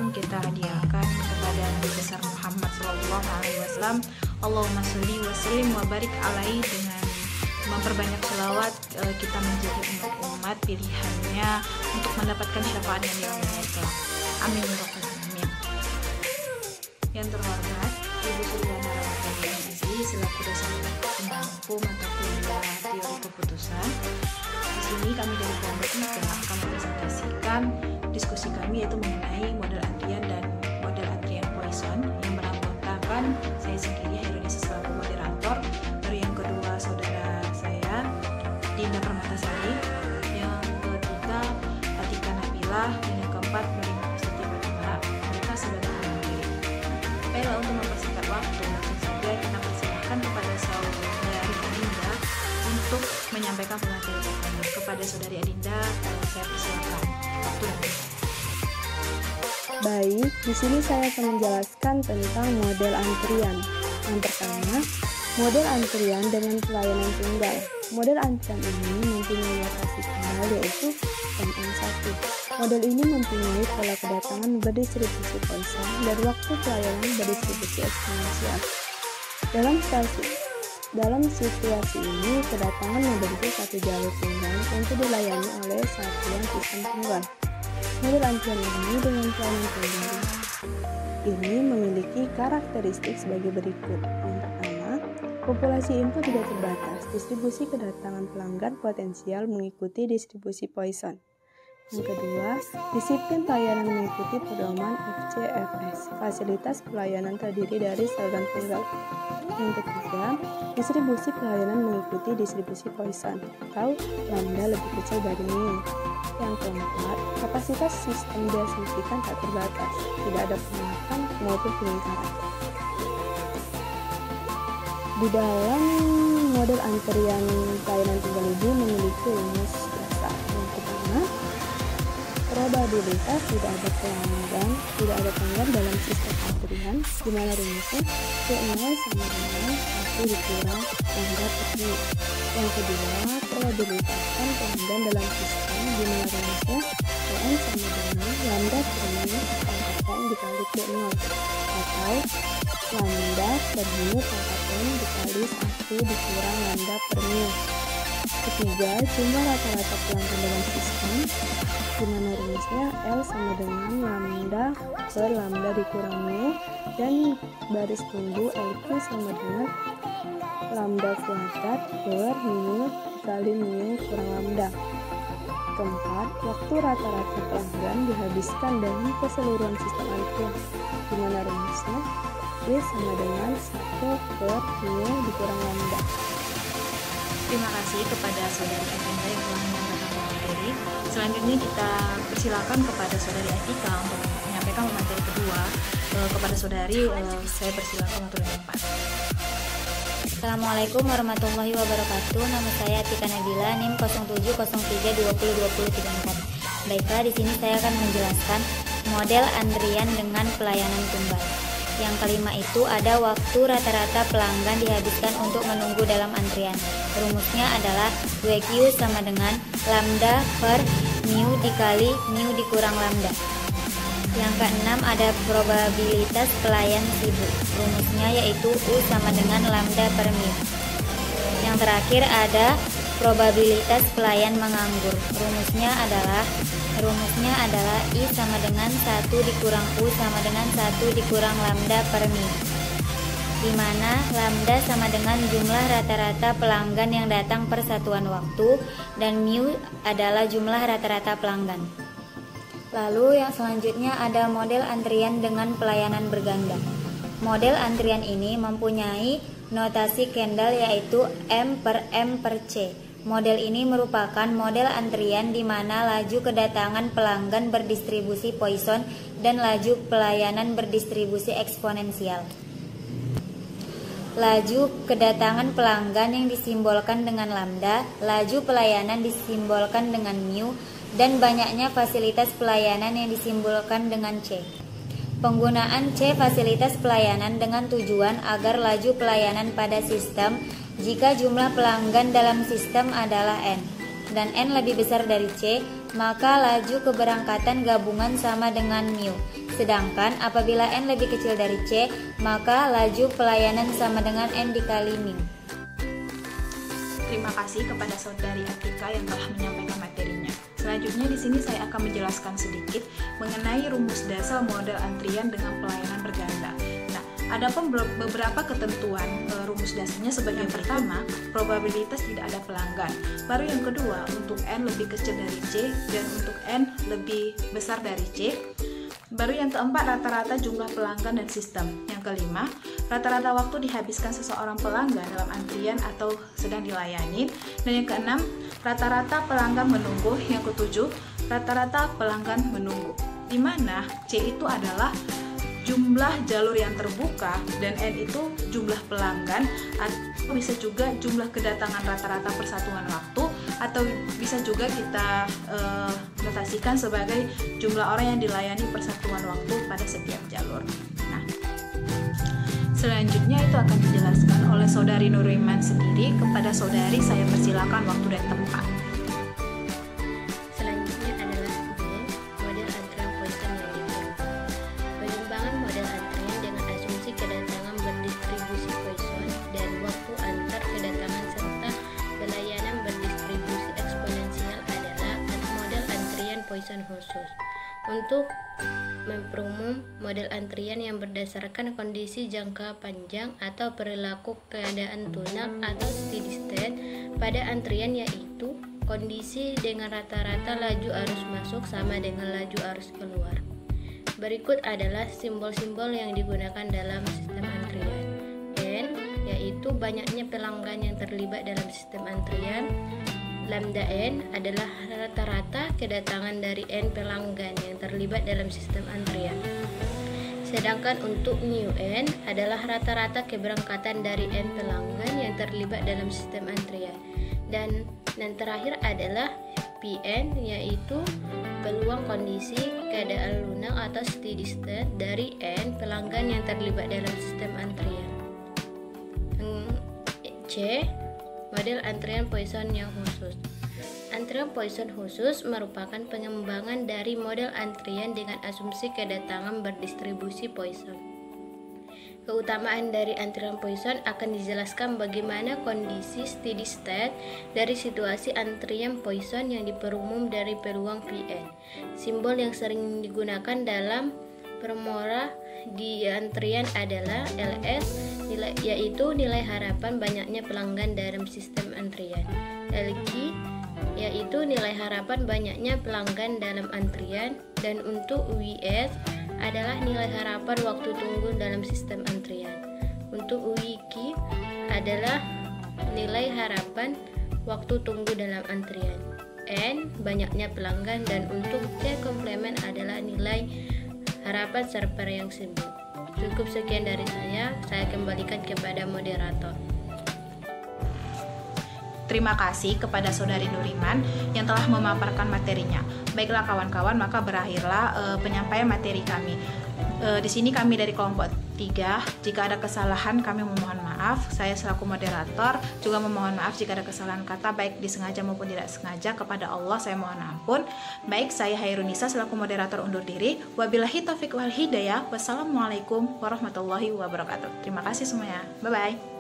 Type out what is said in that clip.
salam kita hadiahkan kepada Nabi besar Muhammad SAW. Allahumma sholli wa sallim wa barik alaihi. Dengan memperbanyak selawat kita menjadi umat pilihannya untuk mendapatkan syafaat yang diambil kelak. Amin ya rabbal alamin. Yang terhormat Ibu Suryana Ramadhani selaku dosen pemangku mata kuliah teori keputusan. Di sini kami dari kelompok akan mempresentasikan diskusi kami, yaitu mengenai model antrian dan model antrian Poisson yang beranggotakan saya sendiri Herudisa selaku moderator, lalu yang kedua saudara saya Dinda Permatasari, yang ketiga Atika Nabila, dan yang keempat Marina Astuti Batubara. Mereka sudah datang sendiri. Baiklah, untuk mempersingkat waktu, langsung saja kita persilakan kepada saudari Adinda untuk menyampaikan pemateri kami. Kepada saudari Adinda, saya persilakan waktu dan tempat. Baik, di sini saya akan menjelaskan tentang model antrian. Yang pertama, model antrian dengan pelayanan tunggal. Model antrian ini mempunyai lokasi tunggal, yaitu MN1. Model ini mempunyai pola kedatangan berdistribusi Poisson dan waktu pelayanan berdistribusi eksponensial. Dalam situasi ini, kedatangan membentuk satu jalur tunggal untuk dilayani oleh satuan sistem tunggal. Model antrian ini dengan pelayanan tunggal ini memiliki karakteristik sebagai berikut. Yang pertama, populasi input tidak terbatas. Distribusi kedatangan pelanggan potensial mengikuti distribusi Poisson. Yang kedua, disiplin pelayanan mengikuti pedoman FCFS. Fasilitas pelayanan terdiri dari saluran tunggal. Yang ketiga, distribusi pelayanan mengikuti distribusi Poisson atau lambda lebih kecil dari mu. Yang keempat, kapasitas sistem diasumsikan tak terbatas, tidak ada penolakan maupun peningkatan. Di dalam model antrian pelayanan tunggal ini memiliki rumus dasar. Yang pertama, probabilitas tidak ada pelanggan dalam sistem antrian, di mana rumusnya P0 sama dengan 1 dikurang lambda per mu. Yang kedua, probabilitas pelanggan dalam sistem, di mana rumusnya Pn sama dengan lambda per mu pangkat n dikali P0, atau lambda per mu pangkat n dikali 1 dikurang lambda per mu. Ketiga, jumlah rata-rata pelanggan dalam sistem, di mana rumusnya L sama dengan lambda per lambda dikurang mu, dan baris tunggu LQ sama dengan lambda kuadrat per mu dikali mu kurang lambda. Keempat, waktu rata-rata pelanggan dihabiskan dalam keseluruhan sistem antrian, di mana rumusnya V sama dengan 1 per mu dikurang lambda. Terima kasih kepada saudari Adinda yang telah menyampaikan materi. Selanjutnya kita persilakan kepada saudari Atika untuk menyampaikan materi kedua. Kepada saudari, saya persilakan untuk tempat. Assalamualaikum warahmatullahi wabarakatuh. Nama saya Atika Nabila, NIM 0703202034. Baiklah, di sini saya akan menjelaskan model antrian dengan pelayanan tunggal. Yang kelima itu ada waktu rata-rata pelanggan dihabiskan untuk menunggu dalam antrian. Rumusnya adalah WQ sama dengan lambda per mu dikali mu dikurang lambda. Yang keenam ada probabilitas pelayan sibuk. Rumusnya yaitu U sama dengan lambda per mu. Yang terakhir ada probabilitas pelayan menganggur. Rumusnya adalah I sama dengan 1 dikurang U sama dengan 1 dikurang lambda per mu, di mana lambda sama dengan jumlah rata-rata pelanggan yang datang per satuan waktu dan mu adalah jumlah rata-rata pelanggan. Lalu yang selanjutnya ada model antrian dengan pelayanan berganda. Model antrian ini mempunyai notasi Kendall yaitu M per C. Model ini merupakan model antrian di mana laju kedatangan pelanggan berdistribusi Poisson dan laju pelayanan berdistribusi eksponensial. Laju kedatangan pelanggan yang disimbolkan dengan lambda, laju pelayanan disimbolkan dengan mu, dan banyaknya fasilitas pelayanan yang disimbolkan dengan C. Penggunaan C fasilitas pelayanan dengan tujuan agar laju pelayanan pada sistem jika jumlah pelanggan dalam sistem adalah N. dan N lebih besar dari C, maka laju keberangkatan gabungan sama dengan mu. Sedangkan apabila N lebih kecil dari C, maka laju pelayanan sama dengan N dikali mu. Terima kasih kepada saudari Atika yang telah menyampaikan materinya. Selanjutnya di sini saya akan menjelaskan sedikit mengenai rumus dasar model antrian dengan pelayanan berganda. Nah, ada pun beberapa ketentuan rumus dasarnya sebagai yang pertama, probabilitas tidak ada pelanggan. Baru yang kedua, untuk N lebih kecil dari C dan untuk N lebih besar dari C. Baru yang keempat, rata-rata jumlah pelanggan dan sistem. Yang kelima, rata-rata waktu dihabiskan seseorang pelanggan dalam antrian atau sedang dilayani. Dan yang keenam, rata-rata pelanggan menunggu. Yang ketujuh, rata-rata pelanggan menunggu. Di mana C itu adalah jumlah jalur yang terbuka dan N itu jumlah pelanggan, atau bisa juga jumlah kedatangan rata-rata persatuan waktu, atau bisa juga kita notasikan sebagai jumlah orang yang dilayani persatuan waktu pada setiap jalur. Nah, selanjutnya itu akan dijelaskan oleh saudari Nuriman sendiri. Kepada saudari saya persilakan waktu dan tempat. Selanjutnya adalah B, model antrian Poisson yang diperlukan. Pengembangan model antrian dengan asumsi kedatangan berdistribusi Poisson dan waktu antar kedatangan serta pelayanan berdistribusi eksponensial adalah model antrian Poisson khusus. Untuk memperumum model antrian yang berdasarkan kondisi jangka panjang atau perilaku keadaan tunak atau steady state pada antrian, yaitu kondisi dengan rata-rata laju arus masuk sama dengan laju arus keluar. Berikut adalah simbol-simbol yang digunakan dalam sistem antrian. N, yaitu banyaknya pelanggan yang terlibat dalam sistem antrian. Lambda N adalah rata-rata kedatangan dari N pelanggan yang terlibat dalam sistem antrian. Sedangkan untuk mu N adalah rata-rata keberangkatan dari N pelanggan yang terlibat dalam sistem antrian. Dan yang terakhir adalah Pn, yaitu peluang kondisi keadaan lunak atau steady state dari N pelanggan yang terlibat dalam sistem antrian. C, model antrian Poisson yang khusus. Antrian Poisson khusus merupakan pengembangan dari model antrian dengan asumsi kedatangan berdistribusi Poisson. Keutamaan dari antrian Poisson akan dijelaskan bagaimana kondisi steady state dari situasi antrian Poisson yang diperumum dari peluang Pn. Simbol yang sering digunakan dalam permora di antrian adalah LS, yaitu nilai harapan banyaknya pelanggan dalam sistem antrian. LQ, yaitu nilai harapan banyaknya pelanggan dalam antrian. Dan untuk WS adalah nilai harapan waktu tunggu dalam sistem antrian. Untuk WQ adalah nilai harapan waktu tunggu dalam antrian. N, banyaknya pelanggan. Dan untuk C komplement adalah nilai harapan server yang sembuh. Cukup sekian dari saya kembalikan kepada moderator. Terima kasih kepada saudari Nuriman yang telah memaparkan materinya. Baiklah kawan-kawan, maka berakhirlah penyampaian materi kami. Di sini kami dari kelompok 3, jika ada kesalahan kami memohon maaf. Saya selaku moderator juga memohon maaf jika ada kesalahan kata baik disengaja maupun tidak sengaja. Kepada Allah saya mohon ampun. Baik, saya Hairunisa selaku moderator undur diri. Wabillahi taufiq wal hidayah. Wassalamualaikum warahmatullahi wabarakatuh. Terima kasih semuanya. Bye bye.